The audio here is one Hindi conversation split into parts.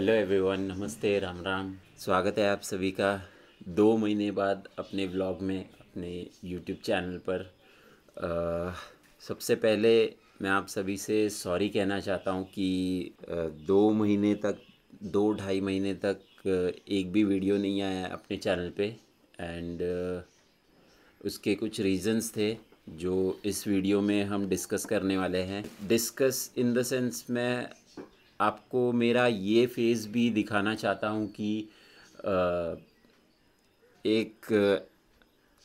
हेलो एवरीवन, नमस्ते, राम राम। स्वागत है आप सभी का 2 महीने बाद अपने व्लॉग में, अपने यूट्यूब चैनल पर। सबसे पहले मैं आप सभी से सॉरी कहना चाहता हूँ कि 2 महीने तक, 2 ढाई महीने तक एक भी वीडियो नहीं आया अपने चैनल पे। एंड उसके कुछ रीज़न्स थे जो इस वीडियो में हम डिस्कस करने वाले हैं। डिस्कस इन द सेंस, मैं आपको मेरा ये फेज़ भी दिखाना चाहता हूँ कि अ, एक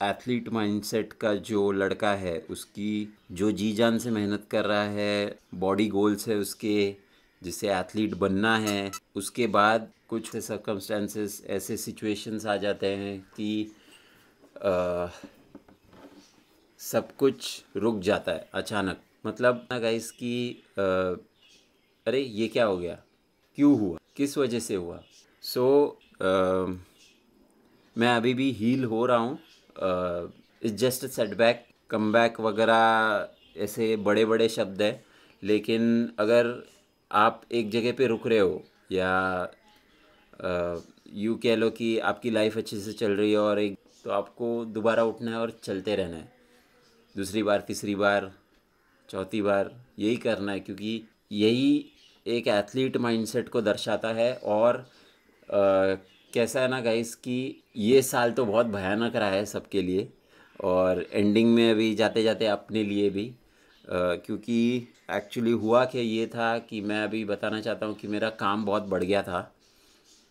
एथलीट माइंडसेट का जो लड़का है, उसकी जो जी जान से मेहनत कर रहा है, बॉडी गोल्स है उसके, जिसे एथलीट बनना है, उसके बाद कुछ सर्कमस्टेंसेस, ऐसे सिचुएशंस आ जाते हैं कि अ, सब कुछ रुक जाता है अचानक। मतलब ना गाइस कि अरे ये क्या हो गया, क्यों हुआ, किस वजह से हुआ। सो मैं अभी भी हील हो रहा हूँ। It's just a setback, comeback वगैरह ऐसे बड़े बड़े शब्द हैं, लेकिन अगर आप एक जगह पे रुक रहे हो या यूँ कह लो कि आपकी लाइफ अच्छे से चल रही है और एक, तो आपको दोबारा उठना है और चलते रहना है। दूसरी बार, तीसरी बार, चौथी बार यही करना है, क्योंकि यही एक एथलीट माइंडसेट को दर्शाता है। और कैसा है ना गाइस कि ये साल तो बहुत भयानक रहा है सबके लिए, और एंडिंग में अभी जाते जाते अपने लिए भी। क्योंकि एक्चुअली हुआ क्या ये था कि मैं अभी बताना चाहता हूँ कि मेरा काम बहुत बढ़ गया था।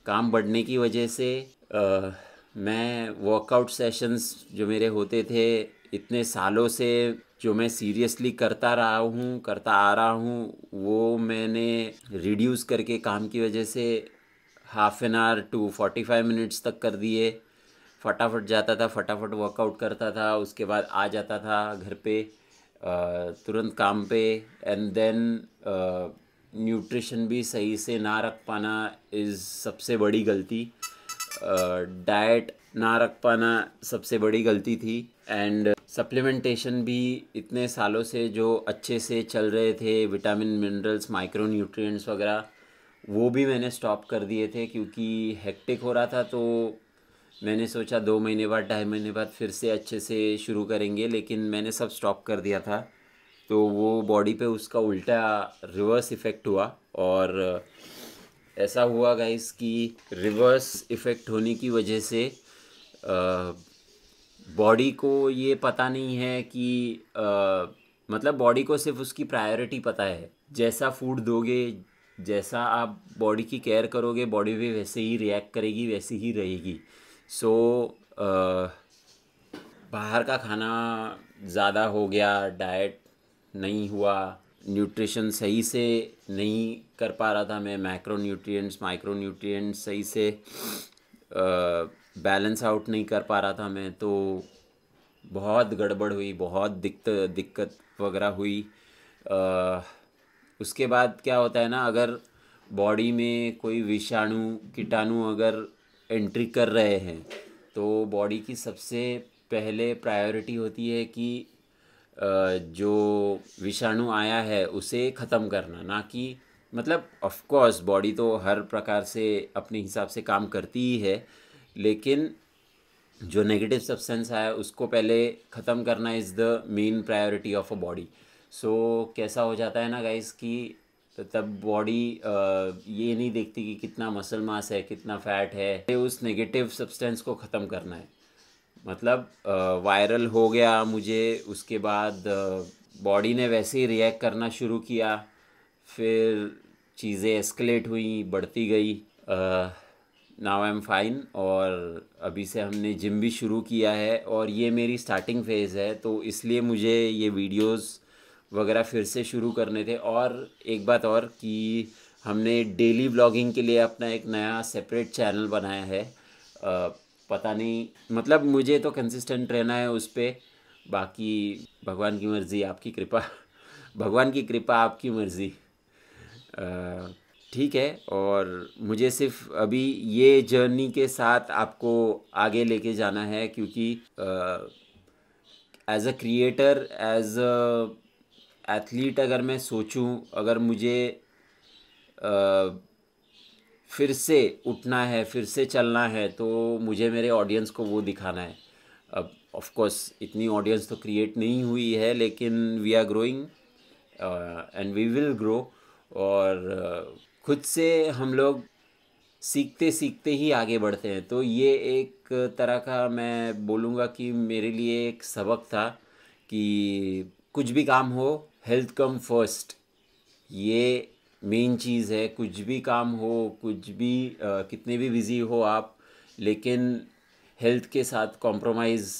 काम बढ़ने की वजह से मैं वर्कआउट सेशंस जो मेरे होते थे इतने सालों से, जो मैं सीरियसली करता रहा हूँ, करता आ रहा हूँ, वो मैंने रिड्यूस करके काम की वजह से half an hour to 45 minutes तक कर दिए। फटाफट जाता था, फटाफट वर्कआउट करता था, उसके बाद आ जाता था घर पे, तुरंत काम पे। एंड देन न्यूट्रिशन भी सही से ना रख पाना इज़ सबसे बड़ी गलती। डाइट ना रख पाना सबसे बड़ी गलती थी। एंड सप्लीमेंटेशन भी इतने सालों से जो अच्छे से चल रहे थे, विटामिन, मिनरल्स, माइक्रो न्यूट्रिएंट्स वगैरह, वो भी मैंने स्टॉप कर दिए थे क्योंकि हेक्टिक हो रहा था। तो मैंने सोचा 2 महीने बाद, 2.5 महीने बाद फिर से अच्छे से शुरू करेंगे, लेकिन मैंने सब स्टॉप कर दिया था। तो वो बॉडी पे उसका उल्टा रिवर्स इफ़ेक्ट हुआ। और ऐसा हुआ गाइस कि रिवर्स इफ़ेक्ट होने की वजह से बॉडी को ये पता नहीं है कि मतलब बॉडी को सिर्फ उसकी प्रायोरिटी पता है। जैसा फूड दोगे, जैसा आप बॉडी की केयर करोगे, बॉडी भी वैसे ही रिएक्ट करेगी, वैसी ही रहेगी। सो बाहर का खाना ज़्यादा हो गया, डाइट नहीं हुआ, न्यूट्रिशन सही से नहीं कर पा रहा था मैं, मैक्रो न्यूट्रिएंट्स, माइक्रो न्यूट्रिएंट्स सही से बैलेंस आउट नहीं कर पा रहा था मैं। तो बहुत गड़बड़ हुई, बहुत दिक्कत दिक्कत वगैरह हुई। अ, उसके बाद क्या होता है ना, अगर बॉडी में कोई विषाणु, कीटाणु अगर एंट्री कर रहे हैं, तो बॉडी की सबसे पहले प्रायोरिटी होती है कि जो विषाणु आया है उसे ख़त्म करना, ना कि मतलब ऑफ कोर्स बॉडी तो हर प्रकार से अपने हिसाब से काम करती ही है, लेकिन जो नेगेटिव सब्सटेंस है उसको पहले ख़त्म करना is the main priority of a body. So कैसा हो जाता है ना गाइस कि तब बॉडी ये नहीं देखती कि कितना मसल मास है, कितना फैट है, उस नेगेटिव सब्सटेंस को ख़त्म करना है। मतलब वायरल हो गया मुझे, उसके बाद बॉडी ने वैसे ही रिएक्ट करना शुरू किया, फिर चीज़ें एस्केलेट हुई, बढ़ती गई। नाउ आई एम फाइन, और अभी से हमने जिम भी शुरू किया है, और ये मेरी स्टार्टिंग फेज़ है, तो इसलिए मुझे ये वीडियोस वगैरह फिर से शुरू करने थे। और एक बात और कि हमने डेली व्लॉगिंग के लिए अपना एक नया सेपरेट चैनल बनाया है। पता नहीं, मतलब मुझे तो कंसिस्टेंट रहना है उस पर, बाकी भगवान की मर्ज़ी, आपकी कृपा भगवान की कृपा, आपकी मर्ज़ी। अ, ठीक है। और मुझे सिर्फ अभी ये जर्नी के साथ आपको आगे लेके जाना है, क्योंकि as a creator, as a athlete अगर मैं सोचूं, अगर मुझे फिर से उठना है, फिर से चलना है, तो मुझे मेरे ऑडियंस को वो दिखाना है। अब ऑफ कोर्स इतनी ऑडियंस तो क्रिएट नहीं हुई है, लेकिन we are growing and we will grow. और खुद से हम लोग सीखते सीखते ही आगे बढ़ते हैं। तो ये एक तरह का मैं बोलूँगा कि मेरे लिए एक सबक था कि कुछ भी काम हो, हेल्थ कम फर्स्ट, ये मेन चीज़ है। कुछ भी काम हो, कुछ भी कितने भी बिज़ी हो आप, लेकिन हेल्थ के साथ कॉम्प्रोमाइज़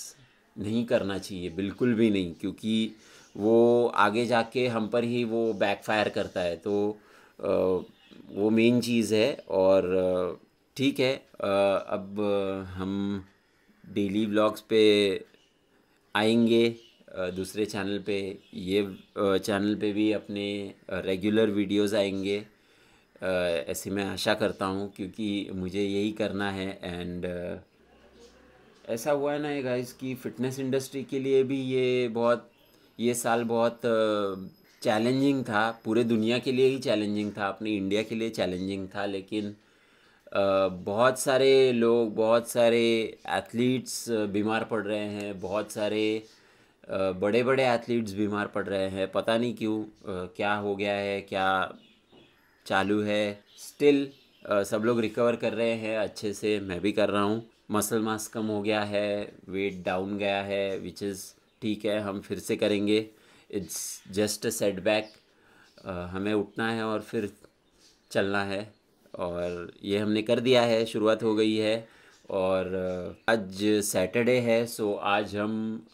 नहीं करना चाहिए, बिल्कुल भी नहीं, क्योंकि वो आगे जाके हम पर ही वो बैकफायर करता है। तो वो मेन चीज़ है। और ठीक है, अब हम डेली व्लॉग्स पे आएंगे दूसरे चैनल पे। ये चैनल पे भी अपने रेगुलर वीडियोस आएंगे, ऐसे मैं आशा करता हूँ, क्योंकि मुझे यही करना है। एंड ऐसा हुआ है ना ये गाइस कि फ़िटनेस इंडस्ट्री के लिए भी ये साल बहुत चैलेंजिंग था। पूरे दुनिया के लिए ही चैलेंजिंग था, अपने इंडिया के लिए चैलेंजिंग था। लेकिन बहुत सारे लोग, बहुत सारे एथलीट्स बीमार पड़ रहे हैं, बहुत सारे बड़े बड़े एथलीट्स बीमार पड़ रहे हैं। पता नहीं क्यों, क्या हो गया है, क्या चालू है। स्टिल सब लोग रिकवर कर रहे हैं अच्छे से, मैं भी कर रहा हूँ। मसल मास कम हो गया है, वेट डाउन गया है, विच इज़ ठीक है, हम फिर से करेंगे। It's just a setback. हमें उठना है और फिर चलना है, और ये हमने कर दिया है, शुरुआत हो गई है। और आज सैटरडे है, सो आज हम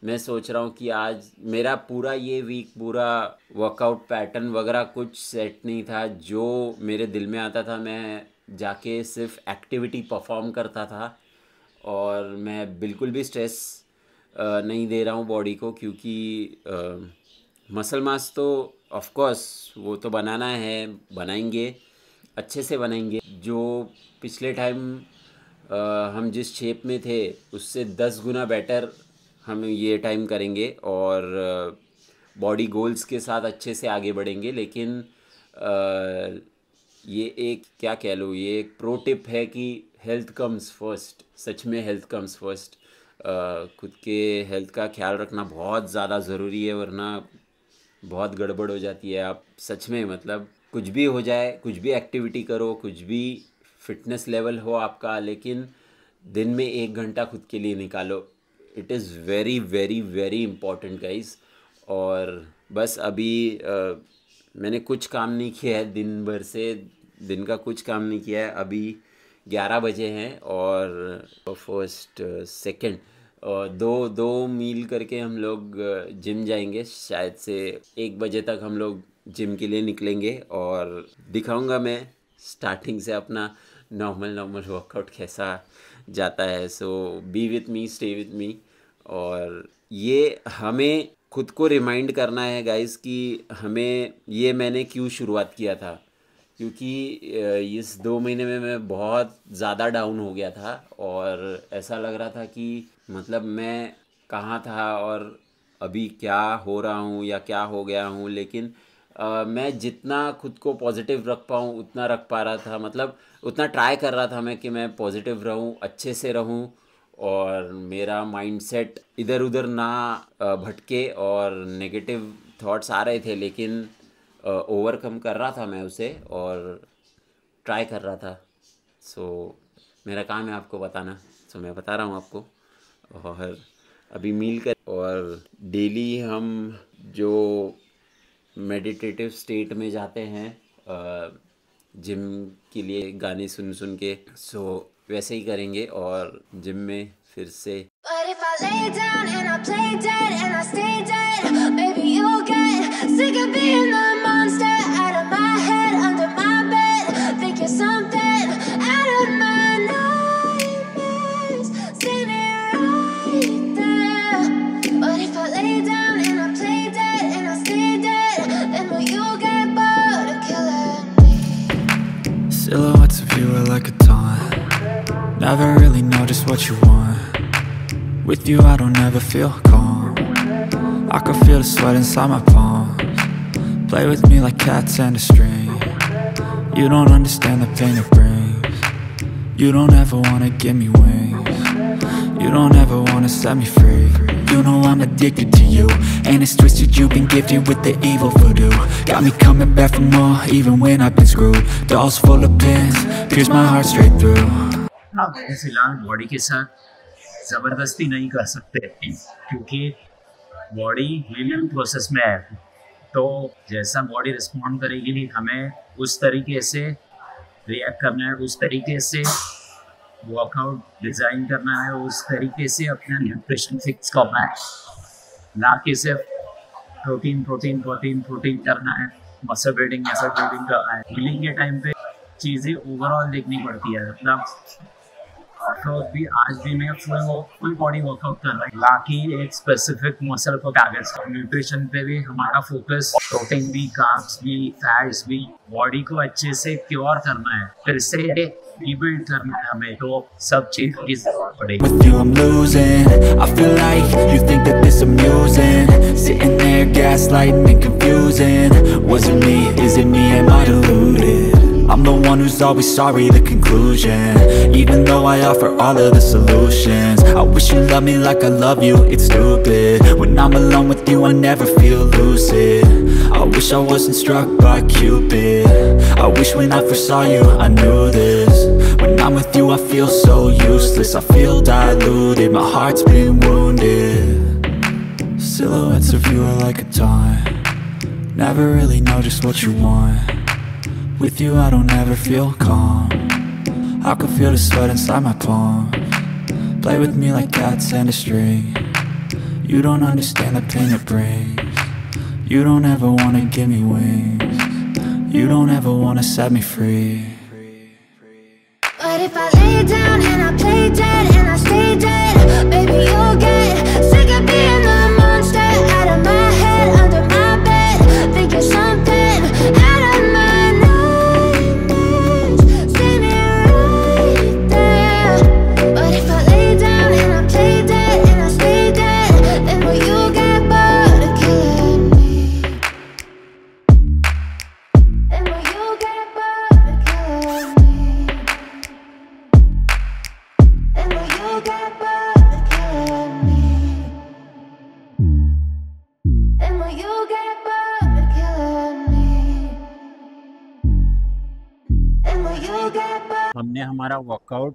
मैं सोच रहा हूँ कि आज मेरा पूरा ये वीक पूरा वर्कआउट पैटर्न वगैरह कुछ सेट नहीं था। जो मेरे दिल में आता था मैं जाके सिर्फ एक्टिविटी परफॉर्म करता था, और मैं बिल्कुल भी स्ट्रेस नहीं दे रहा हूँ बॉडी को, क्योंकि मसल मास तो ऑफ कोर्स वो तो बनाना है, बनाएंगे, अच्छे से बनाएंगे। जो पिछले टाइम हम जिस शेप में थे उससे 10 गुना बेटर हम ये टाइम करेंगे, और बॉडी गोल्स के साथ अच्छे से आगे बढ़ेंगे। लेकिन ये एक क्या कह लो, ये एक प्रो टिप है कि हेल्थ कम्स फर्स्ट। सच में हेल्थ कम्स फर्स्ट। खुद के हेल्थ का ख्याल रखना बहुत ज़्यादा ज़रूरी है, वरना बहुत गड़बड़ हो जाती है। आप सच में मतलब कुछ भी हो जाए, कुछ भी एक्टिविटी करो, कुछ भी फिटनेस लेवल हो आपका, लेकिन दिन में 1 घंटा खुद के लिए निकालो। It is very very very important guys. और बस अभी मैंने कुछ काम नहीं किया है दिन भर से, दिन का कुछ काम नहीं किया है। अभी 11 बजे हैं और फर्स्ट सेकंड और दो मील करके हम लोग जिम जाएंगे। शायद से 1 बजे तक हम लोग जिम के लिए निकलेंगे, और दिखाऊंगा मैं स्टार्टिंग से अपना नॉर्मल वर्कआउट कैसा जाता है। So be with me, stay with me. और ये हमें खुद को रिमाइंड करना है गाइस कि हमें ये मैंने क्यों शुरुआत किया था, क्योंकि इस 2 महीने में मैं बहुत ज़्यादा डाउन हो गया था, और ऐसा लग रहा था कि मतलब मैं कहाँ था और अभी क्या हो रहा हूँ या क्या हो गया हूँ। लेकिन मैं जितना खुद को पॉजिटिव रख पाऊँ उतना रख पा रहा था, मतलब उतना ट्राई कर रहा था मैं कि मैं पॉजिटिव रहूँ, अच्छे से रहूँ, और मेरा माइंडसेट इधर उधर ना भटके। और नेगेटिव थॉट्स आ रहे थे, लेकिन ओवरकम कर रहा था मैं उसे, और ट्राई कर रहा था। सो मेरा काम है आपको बताना, सो मैं बता रहा हूँ आपको। और अभी मील कर, और डेली हम जो मेडिटेटिव स्टेट में जाते हैं जिम के लिए गाने सुन सुन के, सो वैसे ही करेंगे। और जिम में फिर से But if I lay down and I play dead and I stay dead, maybe you'll get sick of being the monster out of my head, under my bed, thinking something out of my nightmares, standing right there. But if I lay down and I play dead and I stay dead, then will you get bored of killing me? Silhouettes of you are like a taunt. Never really know just what you want. With you I don't ever feel calm. I can feel the sweat inside my palms. Play with me like cats and a string. You don't understand the pain it brings. You don't ever wanna give me wings. You don't ever wanna set me free. You know I'm addicted to you, and it's twisted, you've been gifted with the evil voodoo. Got me coming back for more, even when I've been screwed. Dolls full of pins, pierce my heart straight through. आप फिलहाल बॉडी के साथ ज़बरदस्ती नहीं कर सकते क्योंकि बॉडी हीलिंग प्रोसेस में है। तो जैसा बॉडी रिस्पॉन्ड करेगी हमें उस तरीके से रिएक्ट करना है, उस तरीके से वर्कआउट डिज़ाइन करना है, उस तरीके से अपना न्यूट्रिशन फिक्स करना है, ना कि सिर्फ प्रोटीन प्रोटीन प्रोटीन प्रोटीन करना है, मसल बिल्डिंग करना है। हीलिंग के टाइम पे चीज़ें ओवरऑल देखनी पड़ती है। मतलब तो भी आज भी मैं फुल बॉडी वर्कआउट कर रहा हूँ, बाकी एक स्पेसिफिक मसल को टारगेट्स। न्यूट्रिशन पे भी हमारा फोकस, प्रोटीन भी, कार्ब्स भी, फैट्स भी, बॉडी को अच्छे से क्योर करना है, फिर से रीबिल्ड करना है हमें। तो सब चीज पड़ेगी। With you I'm losing. I feel like you think that this amusing. Sitting there gaslighting and confusing. Was it me? Is it me? Am I deluded? I'm the one who's always sorry, the conclusion. Even though I offer all of the solutions. I wish you loved me like I love you, it's stupid. When I'm alone with you I never feel lucid. I wish I wasn't struck by Cupid. I wish when I first saw you I knew this. When I'm with you I feel so useless. I feel diluted, my heart's been wounded. Silhouettes of you are like a taunt. Never really know just what you want. With you I don't ever feel calm. I can feel the sweat inside my palms. Play with me like cats and a string. You don't understand the pain it brings. You don't ever wanna give me wings. You don't ever wanna set me free. But if I lay down and I play dead and I stay dead, baby you'll get sick of being the monster out of my head, under my bed, thinking something out of my nightmares. See me right there. But if I lay down and I play dead and I stay dead, then will you get bored of killing me? Then will you get bored of killing me? And will you get bored of killing me? And will you get bored of killing me? And will you get bored? हमने हमारा वर्कआउट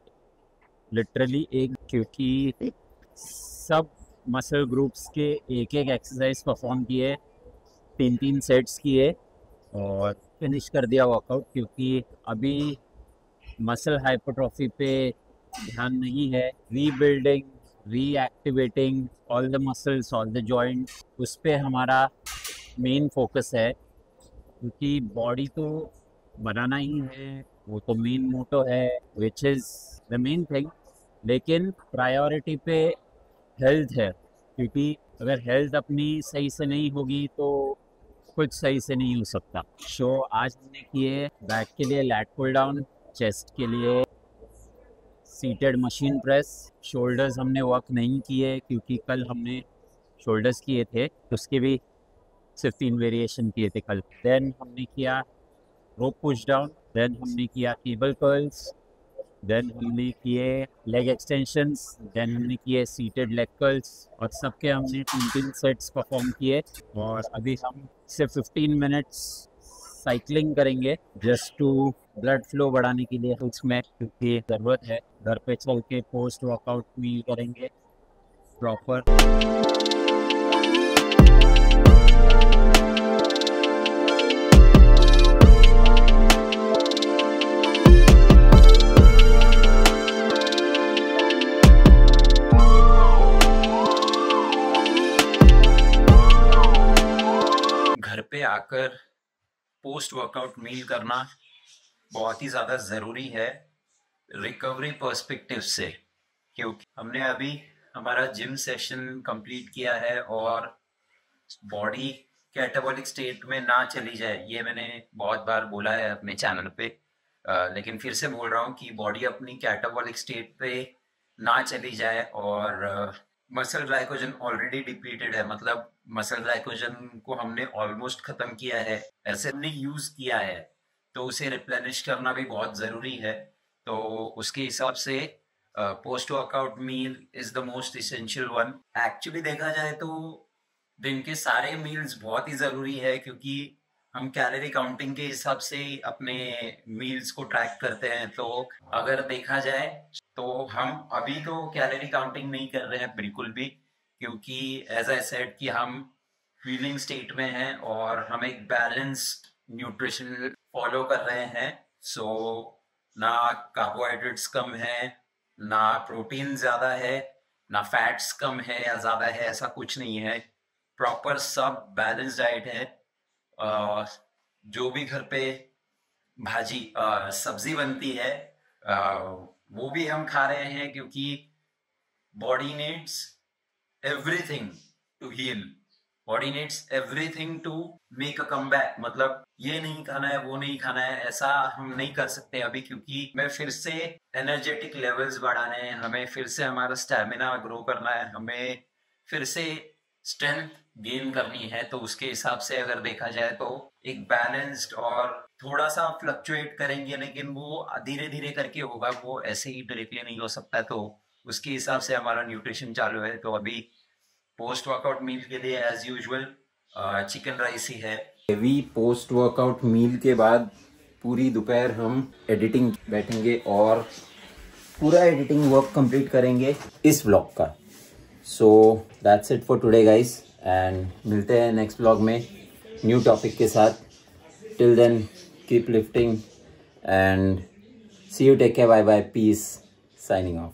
लिटरली एक, क्योंकि सब मसल ग्रुप्स के एक एक एक्सरसाइज परफॉर्म किए, 3 सेट्स किए और फिनिश कर दिया वर्कआउट। क्योंकि अभी मसल हाइपरट्रॉफी पे ध्यान नहीं है, rebuilding, reactivating all the muscles, all the joint, उस पे हमारा मेन फोकस है। क्योंकि बॉडी तो बनाना ही है, वो तो मेन मोटो है, which is the main thing. लेकिन प्रायोरिटी पे हेल्थ है, क्योंकि अगर हेल्थ अपनी सही से नहीं होगी तो कुछ सही से नहीं हो सकता। सो आज हमने किए बैक के लिए लैट पुल डाउन, चेस्ट के लिए सीटेड मशीन प्रेस, शोल्डर्स हमने वर्क नहीं किए क्योंकि कल हमने शोल्डर्स किए थे, उसके भी सिर्फ 3 वेरिएशन किए थे कल। देन हमने किया रोप पुश डाउन, देन हमने किया केबल कर्ल्स, देन हमने किए लेग एक्सटेंशंस, देन हमने किए सीटेड लेग कर्ल्स, और सबके हमने 3 सेट्स परफॉर्म किए। और अभी हम सिर्फ 15 मिनट्स साइकिलिंग करेंगे जस्ट टू ब्लड फ्लो बढ़ाने के लिए उसमें, क्योंकि ज़रूरत है। घर पे चल के पोस्ट वर्कआउट मील करेंगे प्रॉपर। घर पे आकर पोस्ट वर्कआउट मील करना बहुत ही ज़्यादा ज़रूरी है रिकवरी पर्सपेक्टिव से, क्योंकि हमने अभी हमारा जिम सेशन कंप्लीट किया है और बॉडी कैटाबॉलिक स्टेट में ना चली जाए, ये मैंने बहुत बार बोला है अपने चैनल पे, लेकिन फिर से बोल रहा हूँ कि बॉडी अपनी कैटाबॉलिक स्टेट पे ना चली जाए। और मसल ग्लाइकोजन ऑलरेडी डिप्लीटेड है, मतलब मसल ग्लाइकोजन को हमने ऑलमोस्ट खत्म किया है, ऐसे हमने यूज किया है। तो उसे रिप्लेनिश करना भी बहुत ज़रूरी है। तो उसके हिसाब से post workout meal is the most essential one. Actually देखा जाए तो दिन के सारे मील्स बहुत ही ज़रूरी है, क्योंकि हम कैलोरी काउंटिंग के हिसाब से अपने मील्स को ट्रैक करते हैं। तो अगर देखा जाए तो हम अभी तो कैलोरी काउंटिंग नहीं कर रहे हैं बिल्कुल भी, क्योंकि एज आई सेड कि हम फीलिंग स्टेट में हैं और हम एक बैलेंस्ड न्यूट्रिशन फॉलो कर रहे हैं। सो ना कार्बोहाइड्रेट्स कम है, ना प्रोटीन ज़्यादा है, ना फैट्स कम है या ज़्यादा है, ऐसा कुछ नहीं है। प्रॉपर सब बैलेंस डाइट है। जो भी घर पे भाजी सब्जी बनती है वो भी हम खा रहे हैं, क्योंकि body needs everything to heal, body needs everything to make a comeback. मतलब ये नहीं खाना है, वो नहीं खाना है, ऐसा हम नहीं कर सकते अभी, क्योंकि हमें फिर से एनर्जेटिक लेवल्स बढ़ाने हैं, हमें फिर से हमारा स्टैमिना ग्रो करना है, हमें फिर से स्ट्रेंथ गेन करनी है। तो उसके हिसाब से अगर देखा जाए तो एक बैलेंस्ड और थोड़ा सा फ्लक्चुएट करेंगे, लेकिन वो धीरे धीरे करके होगा, वो ऐसे ही डायरेक्टली नहीं हो सकता। तो उसके हिसाब से हमारा न्यूट्रिशन चालू है। तो अभी पोस्ट वर्कआउट मील के लिए एज यूजुअल चिकन राइस ही है। हेवी पोस्ट वर्कआउट मील के बाद पूरी दोपहर हम एडिटिंग बैठेंगे और पूरा एडिटिंग वर्क कंप्लीट करेंगे इस व्लॉग का। So that's it for today guys, and मिलते हैं नेक्स्ट व्लॉग में न्यू टॉपिक के साथ। Till then keep lifting and see you, take care, bye bye, peace, signing of.